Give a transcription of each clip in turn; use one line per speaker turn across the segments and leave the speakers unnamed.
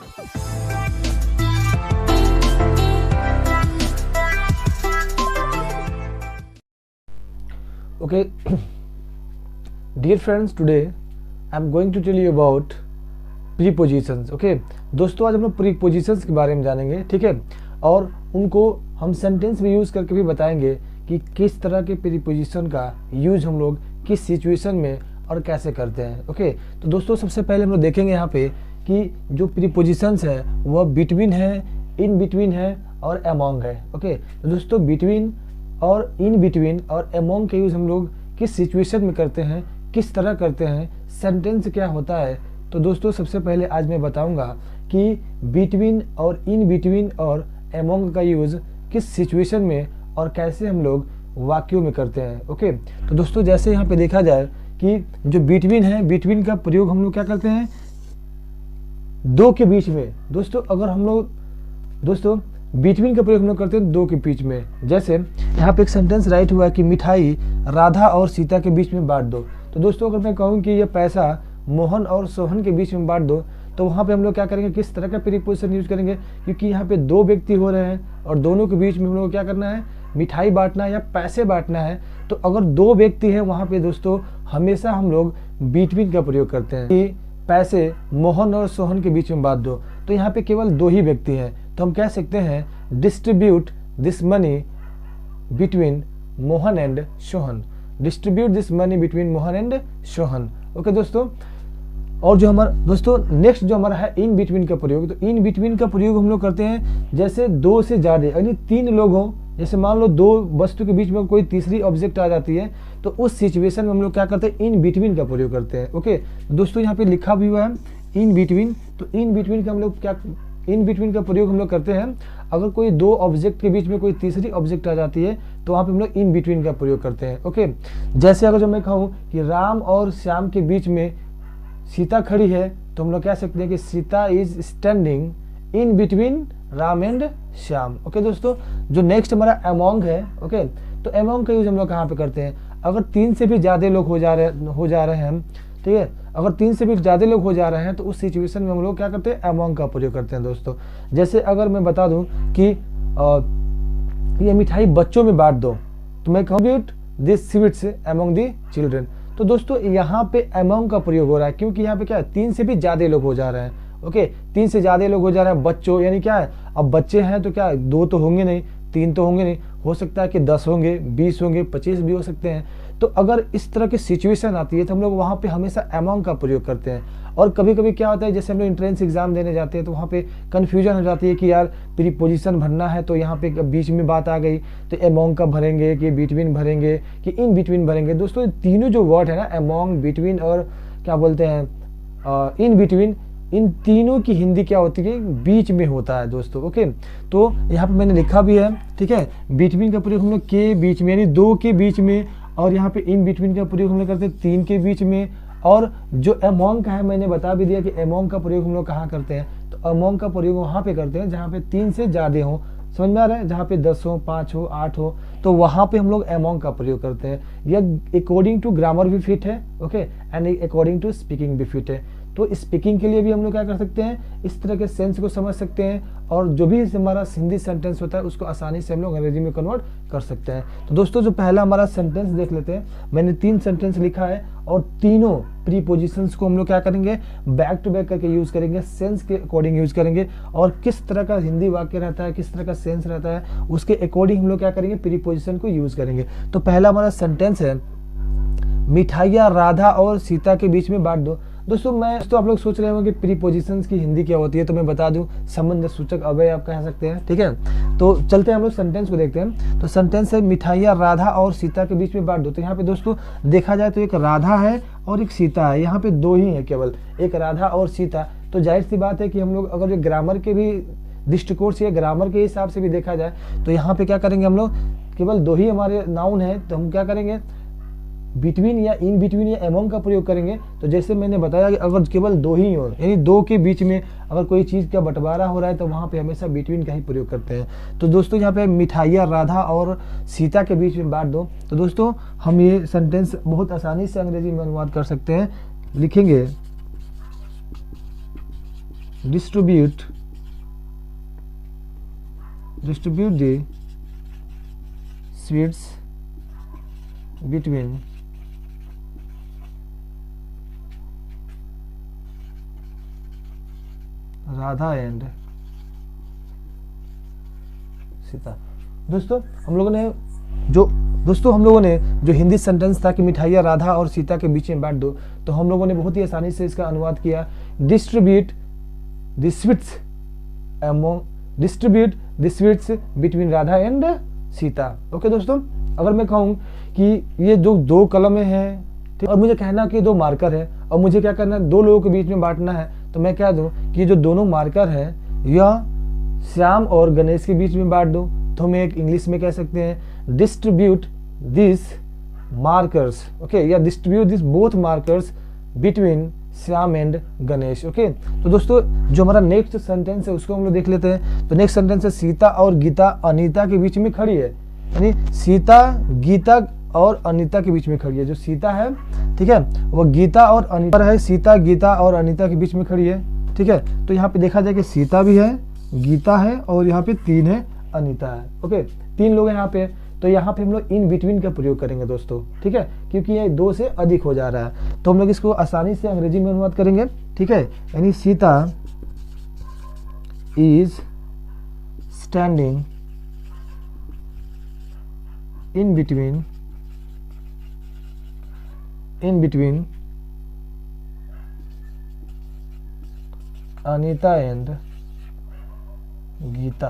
Okay, dear friends, today I am going to tell you about prepositions. Okay, दोस्तों आज हम लोग prepositions के बारे में जानेंगे, ठीक है, और उनको हम सेंटेंस में यूज़ करके भी बताएंगे कि किस तरह के preposition का यूज हम लोग किस सिचुएशन में और कैसे करते हैं. ओके, तो दोस्तों सबसे पहले हम लोग देखेंगे यहाँ पे कि जो prepositions है वह between है, in between है और among है. ओके, तो दोस्तों between और इन बिटवीन और अमोंग के यूज़ हम लोग किस सिचुएशन में करते हैं, किस तरह करते हैं, सेंटेंस क्या होता है. तो दोस्तों सबसे पहले आज मैं बताऊंगा कि बिटवीन और इन बिटवीन और अमोंग का यूज़ किस सिचुएशन में और कैसे हम लोग वाक्यों में करते हैं. ओके, तो दोस्तों जैसे यहाँ पे देखा जाए कि जो बिटवीन है, बिटवीन का प्रयोग हम लोग क्या करते हैं, दो के बीच में. दोस्तों अगर हम लोग बिटवीन का प्रयोग हम लोग करते हैं दो के बीच में. जैसे यहाँ पे एक सेंटेंस राइट हुआ है कि मिठाई राधा और सीता के बीच में बांट दो. तो दोस्तों अगर मैं कहूँ कि ये पैसा मोहन और सोहन के बीच में बांट दो, तो वहाँ पे हम लोग क्या करेंगे, किस तरह का प्रीपोजिशन यूज करेंगे, क्योंकि यहाँ पे दो व्यक्ति हो रहे हैं और दोनों के बीच में हम लोग क्या करना है, मिठाई बांटना है या पैसे बांटना है. तो अगर दो व्यक्ति हैं वहाँ पे दोस्तों हमेशा हम लोग बिटवीन का प्रयोग करते हैं कि पैसे मोहन और सोहन के बीच में बांट दो. तो यहाँ पे केवल दो ही व्यक्ति हैं, तो हम कह सकते हैं distribute this money between Mohan and Sohan. Distribute this money between Mohan and Sohan. Okay दोस्तों, और जो हमारा दोस्तों नेक्स्ट जो हमारा है इन बिटवीन का प्रयोग. तो इन बिटवीन का प्रयोग हम लोग करते हैं जैसे दो से ज्यादा यानी तीन लोग हों. जैसे मान लो दो वस्तु के बीच में कोई तीसरी ऑब्जेक्ट आ जाती है, तो उस सिचुएशन में हम लोग क्या करते हैं, इन बिटवीन का प्रयोग करते हैं. ओके दोस्तों, यहाँ पे लिखा भी हुआ है इन बिटवीन. तो इन बिटवीन का हम लोग क्या, इन बिटवीन का प्रयोग हम लोग करते हैं अगर कोई दो ऑब्जेक्ट के बीच में कोई तीसरी ऑब्जेक्ट आ जाती है, तो वहाँ पे हम लोग इन बिटवीन का प्रयोग करते हैं. ओके, जैसे अगर जो मैं कहूँ कि राम और श्याम के बीच में सीता खड़ी है, तो हम लोग कह सकते हैं कि Sita is standing in between Ram and Shyam. Okay दोस्तों, जो नेक्स्ट हमारा अमोंग है. ओके, तो अमोंग का यूज हम लोग कहाँ पे करते हैं, अगर तीन से भी ज्यादा लोग हो जा रहे हैं हम, ठीक है, अगर तीन से भी ज्यादा लोग हो जा रहे हैं तो उस सिचुएशन में हम लोग क्या करते हैं, अमोंग का प्रयोग करते हैं. दोस्तों जैसे अगर मैं बता दूं कि ये मिठाई बच्चों में बांट दो, तो मैं कहूँ this sweets among the children. तो दोस्तों यहाँ पे अमोंग का प्रयोग हो रहा है क्योंकि यहाँ पे क्या है, तीन से भी ज्यादा लोग हो जा रहे हैं. ओके, तीन से ज्यादा लोग हो जा रहे हैं बच्चों, यानी क्या है, अब बच्चे हैं तो क्या दो तो होंगे नहीं, तीन तो होंगे नहीं, हो सकता है कि 10 होंगे, 20 होंगे, 25 भी हो सकते हैं. तो अगर इस तरह की सिचुएशन आती है तो हम लोग वहाँ पे हमेशा अमोंग का प्रयोग करते हैं. और कभी कभी क्या होता है, जैसे हम लोग एंट्रेंस एग्जाम देने जाते हैं तो वहाँ पे कन्फ्यूजन हो जाती है कि यार प्रीपोजिशन भरना है, तो यहाँ पे बीच में बात आ गई तो अमोंग का भरेंगे कि बिटवीन भरेंगे कि इन बिटवीन भरेंगे. दोस्तों तीनों जो वर्ड है ना, अमोंग, बिटवीन और क्या बोलते हैं इन बिटवीन, इन तीनों की हिंदी क्या होती है, बीच में होता है दोस्तों. ओके, तो यहाँ पे मैंने लिखा भी है, ठीक है, बिटवीन का प्रयोग हम लोग के बीच में यानी दो के बीच में, और यहाँ पे इन बिटवीन का प्रयोग हम लोग करते हैं तीन के बीच में. और जो अमोंग का है मैंने बता भी दिया कि अमोंग का प्रयोग हम लोग कहाँ करते हैं, तो अमोंग का प्रयोग वहाँ पे करते हैं जहाँ पे तीन से ज्यादा हो. समझ में आ रहा है, जहाँ पे 10 हो, 5 हो, 8 हो, तो वहाँ पे हम लोग अमोंग का प्रयोग करते हैं. यह अकॉर्डिंग टू ग्रामर भी फिट है. Okay, and according to speaking भी फिट है. तो स्पीकिंग के लिए भी हम लोग क्या कर सकते हैं, इस तरह के सेंस को समझ सकते हैं, और जो भी हमारा हिंदी सेंटेंस होता है उसको आसानी से हम लोग अंग्रेजी में कन्वर्ट कर सकते हैं. तो दोस्तों जो पहला हमारा सेंटेंस देख लेते हैं. मैंने 3 सेंटेंस लिखा है और तीनों प्रीपोजिशंस को हम लोग क्या करेंगे, बैक टू बैक करके यूज करेंगे, सेंस के अकॉर्डिंग यूज करेंगे, और किस तरह का हिंदी वाक्य रहता है, किस तरह का सेंस रहता है, उसके अकॉर्डिंग हम लोग क्या करेंगे, प्रीपोजिशन को यूज करेंगे. तो पहला हमारा सेंटेंस है मिठाइयाँ राधा और सीता के बीच में बांट दो. दोस्तों आप लोग सोच रहे होंगे कि प्रीपोजिशंस की हिंदी क्या होती है, तो मैं बता दूं संबंध सूचक अव्यय आप कह सकते हैं. ठीक है, तो चलते हैं हम लोग सेंटेंस को देखते हैं. तो सेंटेंस है मिठाइयाँ राधा और सीता के बीच में बांट दो. तो यहाँ पे दोस्तों देखा जाए तो एक राधा है और एक सीता है, यहाँ पे दो ही है केवल, एक राधा और सीता. तो जाहिर सी बात है कि हम लोग अगर जो ग्रामर के भी दृष्टिकोण से, ग्रामर के हिसाब से भी देखा जाए, तो यहाँ पे क्या करेंगे हम लोग, केवल दो ही हमारे नाउन है, तो हम क्या करेंगे, बिटवीन या इन बिटवीन या अमोंग का प्रयोग करेंगे. तो जैसे मैंने बताया कि अगर केवल दो ही हो, यानी दो के बीच में अगर कोई चीज़ का बंटवारा हो रहा है, तो वहाँ पे हमेशा बिटवीन का ही प्रयोग करते हैं. तो दोस्तों यहाँ पे मिठाइयाँ राधा और सीता के बीच में बांट दो. तो दोस्तों हम ये सेंटेंस बहुत आसानी से अंग्रेजी में अनुवाद कर सकते हैं. लिखेंगे distribute the sweets between Radha and Sita. दोस्तों हम लोगों ने जो हिंदी सेंटेंस था कि मिठाइयाँ राधा और सीता के बीच में बांट दो, तो हम लोगों ने बहुत ही आसानी से इसका अनुवाद किया, distribute the sweets between Radha and Sita. Okay दोस्तों, अगर मैं कहूँ कि ये जो दो कलमें हैं, ठीक, और मुझे कहना कि दो मार्कर है और मुझे क्या करना है, दो लोगों के बीच में बांटना है, तो मैं क्या दूं कि जो दोनों मार्कर है यह श्याम और गणेश के बीच में बांट दो, तो हम एक इंग्लिश में कह सकते हैं डिस्ट्रीब्यूट दिस मार्कर्स, ओके, या distribute this both markers between Shyam and Ganesh. Okay, तो दोस्तों जो हमारा नेक्स्ट सेंटेंस है उसको हम लोग देख लेते हैं। तो नेक्स्ट सेंटेंस है सीता और गीता अनीता के बीच में खड़ी है, यानी सीता गीता और अनीता के बीच में खड़ी है। जो सीता है, ठीक है, वो गीता और अनीता है, सीता गीता और अनीता के बीच में खड़ी है, ठीक है। तो यहाँ पे देखा जाए कि सीता भी है, गीता है और यहाँ पे 3 है, अनीता है। ओके, 3 लोग हैं यहाँ पे, तो यहाँ पे हम लोग इन बिटवीन का प्रयोग करेंगे दोस्तों, ठीक है, क्योंकि ये 2 से अधिक हो जा रहा है, तो हम लोग इसको आसानी से अंग्रेजी में अनुवाद करेंगे, ठीक है। यानी Sita is standing in between Anita and Gita.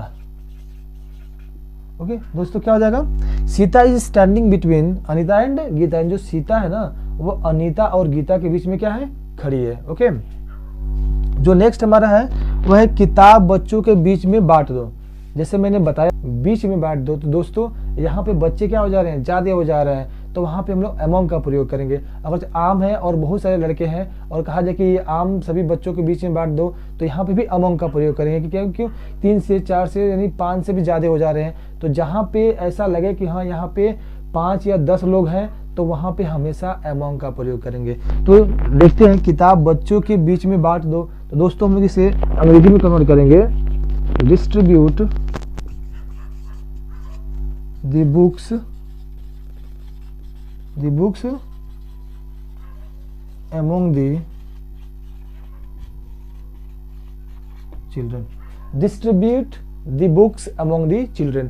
Okay दोस्तों, क्या हो जाएगा, Sita is standing between Anita and Gita. जो सीता है ना, वो अनीता और गीता के बीच में क्या है, खड़ी है। ओके, जो नेक्स्ट हमारा है वह है किताब बच्चों के बीच में बांट दो। जैसे मैंने बताया बीच में बांट दो, तो दोस्तों यहाँ पे बच्चे क्या हो जा रहे हैं, ज्यादा हो जा रहे हैं, तो वहाँ पे हम लोग अमोंग का प्रयोग करेंगे। अगर आम है और बहुत सारे लड़के हैं और कहा जाए कि ये आम सभी बच्चों के बीच में बांट दो, तो यहाँ पे भी अमोंग का प्रयोग करेंगे। क्यों 3 से 4 से यानी 5 से भी ज्यादा हो जा रहे हैं, तो जहाँ पे ऐसा लगे कि हाँ यहाँ पे 5 या 10 लोग हैं, तो वहाँ पे हमेशा अमोंग का प्रयोग करेंगे। तो देखते हैं, किताब बच्चों के बीच में बांट दो, तो दोस्तों हम लोग इसे अंग्रेजी में कन्वर्ट करेंगे, distribute the books among the children। Distribute the books among the children।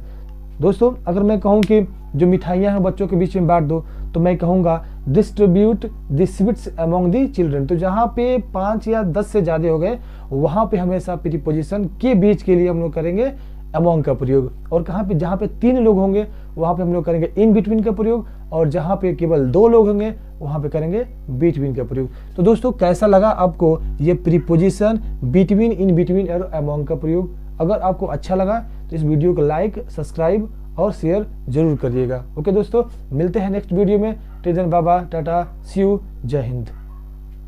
दोस्तों अगर मैं कहूं कि जो मिठाइयां हैं बच्चों के बीच में बांट दो, तो मैं कहूंगा distribute the sweets among the children। तो जहां पे 5 या 10 से ज्यादा हो गए, वहां पे हमेशा प्रीपोजिशन के बीच के लिए हम लोग करेंगे अमोंग का प्रयोग। और कहाँ पे, जहाँ पे 3 लोग होंगे वहां पे हम लोग करेंगे इन बिटवीन का प्रयोग, और जहां पे केवल 2 लोग होंगे वहां पे करेंगे बिटवीन का प्रयोग। तो दोस्तों कैसा लगा आपको ये प्रीपोजिशन, बिटवीन, इन बिटवीन और अमोंग का प्रयोग? अगर आपको अच्छा लगा तो इस वीडियो को लाइक, सब्सक्राइब और शेयर जरूर करिएगा। ओके दोस्तों, मिलते हैं नेक्स्ट वीडियो में। टेजन बाबा, टाटा, सी यू, जय हिंद।